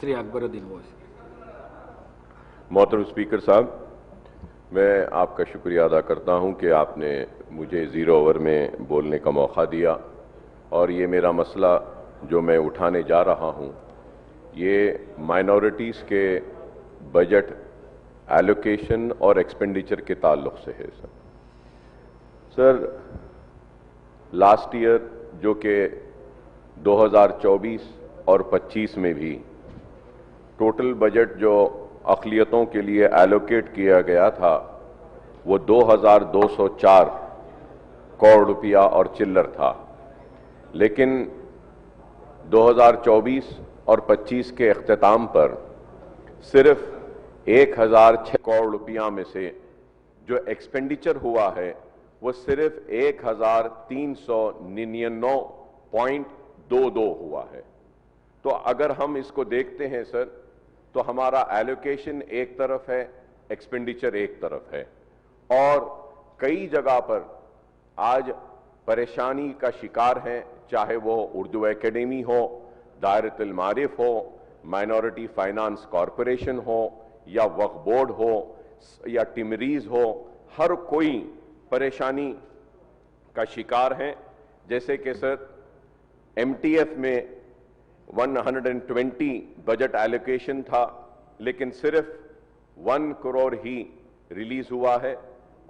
श्री अकबरुद्दीन ओवैसी। मोहतरम स्पीकर साहब, मैं आपका शुक्रिया अदा करता हूं कि आपने मुझे ज़ीरो ओवर में बोलने का मौका दिया और ये मेरा मसला जो मैं उठाने जा रहा हूं ये माइनॉरिटीज़ के बजट एलोकेशन और एक्सपेंडिचर के ताल्लुक से है। सर लास्ट ईयर जो कि 2024 और 25 में भी टोटल बजट जो अक़लियतों के लिए एलोकेट किया गया था वो 2204 करोड़ रुपया और चिल्लर था, लेकिन 2024 और 25 के अख्तिताम पर सिर्फ 1006 करोड़ रुपया में से जो एक्सपेंडिचर हुआ है वो सिर्फ 1399.22 हुआ है। तो अगर हम इसको देखते हैं सर, तो हमारा एलोकेशन एक तरफ है, एक्सपेंडिचर एक तरफ है, और कई जगह पर आज परेशानी का शिकार हैं, चाहे वो उर्दू एकेडमी हो, दायरतुल मारिफ हो, माइनॉरिटी फाइनेंस कॉरपोरेशन हो, या वक्फ बोर्ड हो, या टिमरीज हो, हर कोई परेशानी का शिकार हैं। जैसे कि सर एमटीएफ में 120 बजट एलोकेशन था, लेकिन सिर्फ 1 करोड़ ही रिलीज हुआ है,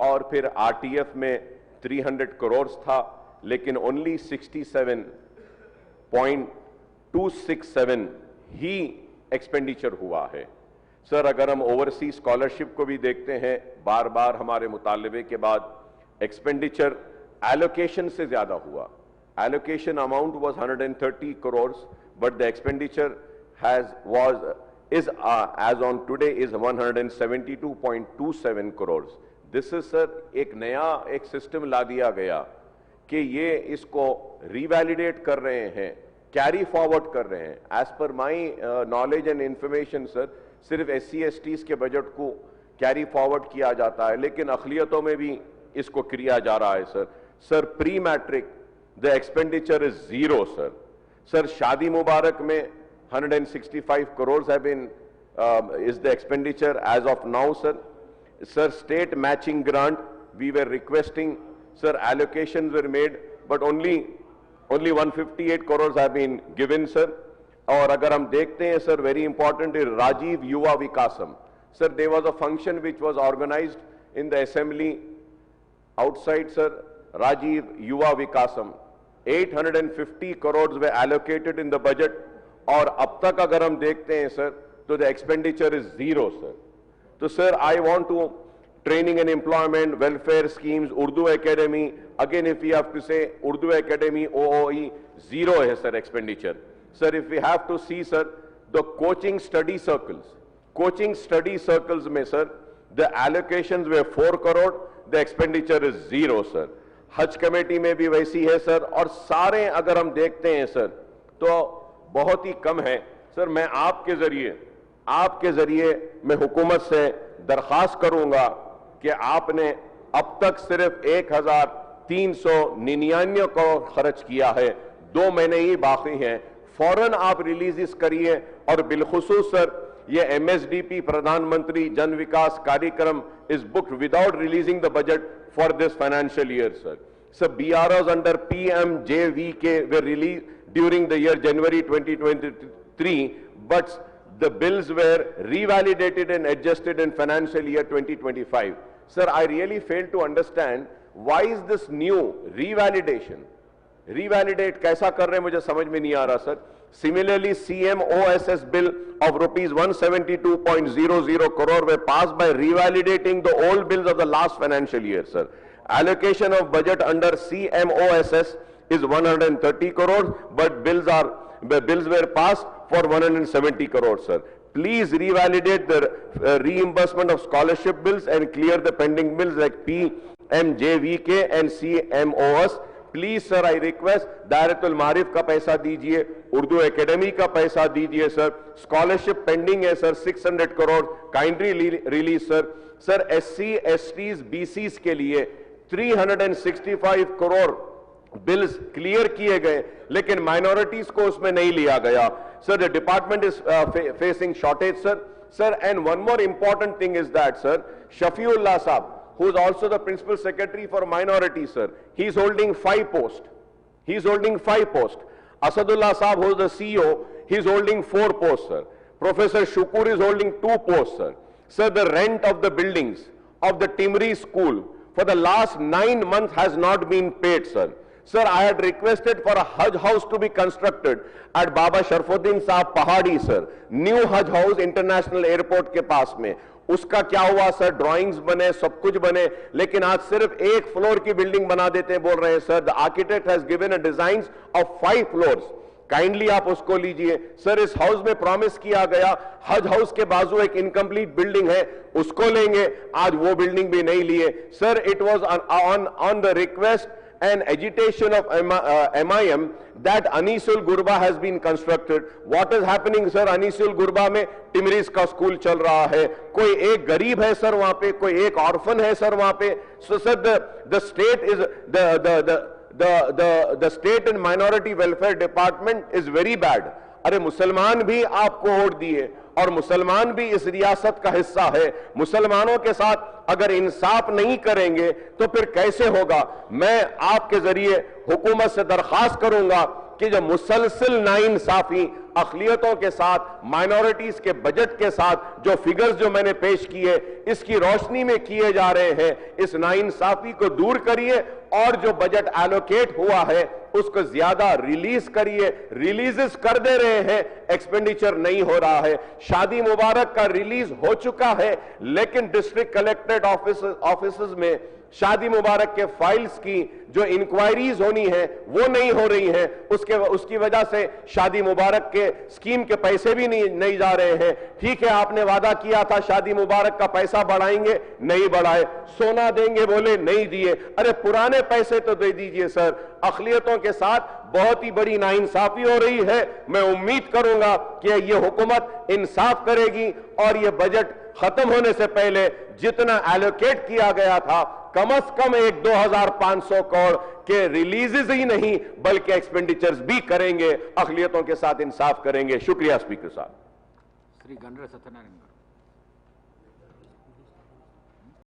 और फिर आरटीएफ में 300 करोड़ था, लेकिन ओनली 67.267 ही एक्सपेंडिचर हुआ है। सर अगर हम ओवरसीज स्कॉलरशिप को भी देखते हैं, बार बार हमारे मुतालबे के बाद एक्सपेंडिचर एलोकेशन से ज्यादा हुआ। Allocation amount was 130 crores, but the expenditure as on today is 172.27 crores. This is sir एक नया एक सिस्टम ला दिया गया कि ये इसको रिवैलिडेट कर रहे हैं, कैरी फॉरवर्ड कर रहे हैं। As per my knowledge and information sir सिर्फ SC/STs के बजट को कैरी फॉरवर्ड किया जाता है, लेकिन अक़लियतों में भी इसको किया जा रहा है। Sir pre matric the expenditure is zero, sir. Sir, Shadi Mubarak mein 165 crores have been is the expenditure as of now, sir. Sir, state matching grant we were requesting, sir, allocations were made, but only 158 crores have been given, sir. और अगर हम देखते हैं sir, very important is Rajiv Yuva Vikasam. Sir, there was a function which was organized in the assembly outside, sir. Rajiv Yuva Vikasam, 850 crores were allocated in the budget, और अब तक अगर हम देखते हैं सर तो the expenditure is zero, sir. तो sir I want to training and employment, welfare schemes, Urdu Academy, again if we have to say Urdu Academy, OOE, zero है sir expenditure. Sir if we have to see sir the coaching study circles में sir the allocations were 4 crore, the expenditure is zero, sir. हज committee में भी वैसी है sir, और सारे अगर हम देखते हैं सर तो बहुत ही कम है। सर मैं आपके जरिए मैं हुकूमत से दरख्वास्त करूंगा कि आपने अब तक सिर्फ 1399 करोड़ खर्च किया है, 2 महीने ही बाकी हैं, फौरन आप रिलीज करिए। और बिलखुसूस सर ये MSDP प्रधानमंत्री जन विकास कार्यक्रम is booked without releasing the budget for this financial year, sir. So BROs under PMJVK were released during the year January 2023, but the bills were revalidated and adjusted in financial year 2025. Sir, I really fail to understand why is this new revalidation? Revalidate कैसा कर रहे हैं मुझे समझ में नहीं आ रहा sir. Similarly, CMOSS bill of rupees 172.00 crore were passed by revalidating the old bills of the last financial year, sir. Allocation of budget under CMOSS is 130 crores, but bills were passed for 170 crores, sir. Please revalidate the reimbursement of scholarship bills and clear the pending bills like PMJVK and CMOS. Please sir I request Dairatul Maarif का पैसा दीजिए, Urdu academy का पैसा दीजिए sir, scholarship pending है sir 600 crore kindly release sir. Sir SC, STs, BCs के लिए 365 crore bills clear किए गए, लेकिन माइनॉरिटीज को उसमें नहीं लिया गया। Sir, the department is facing shortage, sir. Sir, and one more important thing is that, sir, Shafiullah Saab, who is also the Principal Secretary for Minorities, sir, he is holding 5 posts. He is holding 5 posts. Asadullah Saab, who is the CEO, he is holding 4 posts, sir. Professor Shukur is holding 2 posts, sir. Sir, the rent of the buildings of the Timri school for the last 9 months has not been paid, sir. Sir, I had requested for a Hajj house to be constructed at Baba Sharfuddin Saab Pahadi, sir. New Hajj house International Airport के पास में. उसका क्या हुआ sir? Drawings बने, सब कुछ बने, लेकिन आज सिर्फ 1 फ्लोर की बिल्डिंग बना देते हैं, बोल रहे हैं sir. The architect has given a designs of 5 floors. Kindly आप उसको लीजिए सर. इस हाउस में प्रॉमिस किया गया, हज हाउस के बाजू एक इनकम्प्लीट बिल्डिंग है, उसको लेंगे. आज वो बिल्डिंग भी नहीं लिए sir. It was on the request and agitation of MIM that Anisul Gurba has been constructed. What is happening, sir? Anisul Gurba में टिमरीज का स्कूल चल रहा है. कोई एक गरीब है सर वहां पे, कोई एक ऑर्फन है सर वहां पे. So sir, the state is the state and minority welfare department is very bad. अरे मुसलमान भी आपको वोट दिए और मुसलमान भी इस रियासत का हिस्सा है. मुसलमानों के साथ अगर इंसाफ नहीं करेंगे तो फिर कैसे होगा? मैं आपके जरिए हुकूमत से दरख्वास्त करूंगा कि जो मुसलसल नाइंसाफी अक़लियतों के साथ, माइनॉरिटीज के बजट के साथ जो फिगर्स जो मैंने पेश किए, इसकी रोशनी में किए जा रहे हैं, इस नाइंसाफी को दूर करिए और जो बजट एलोकेट हुआ है उसको ज्यादा रिलीज करिए. रिलीजेस कर दे रहे हैं, एक्सपेंडिचर नहीं हो रहा है. शादी मुबारक का रिलीज हो चुका है, लेकिन डिस्ट्रिक्ट कलेक्ट्रेट ऑफिसेज में शादी मुबारक के फाइल्स की जो इंक्वायरीज होनी है वो नहीं हो रही है. उसकी वजह से शादी मुबारक के स्कीम के पैसे भी नहीं जा रहे हैं. ठीक है, आपने वादा किया था शादी मुबारक का पैसा बढ़ाएंगे, नहीं बढ़ाए. सोना देंगे बोले, नहीं दिए. अरे पुराने पैसे तो दे दीजिए सर. अक़लियतों के साथ बहुत ही बड़ी नाइंसाफी हो रही है. मैं उम्मीद करूंगा कि ये हुकूमत इंसाफ करेगी और ये बजट खत्म होने से पहले जितना एलोकेट किया गया था, कम से कम 2,500 करोड़ के रिलीजेस ही नहीं बल्कि एक्सपेंडिचर्स भी करेंगे, अक़लियतों के साथ इंसाफ करेंगे. शुक्रिया स्पीकर साहब. श्री गणराज सत्यनारायण.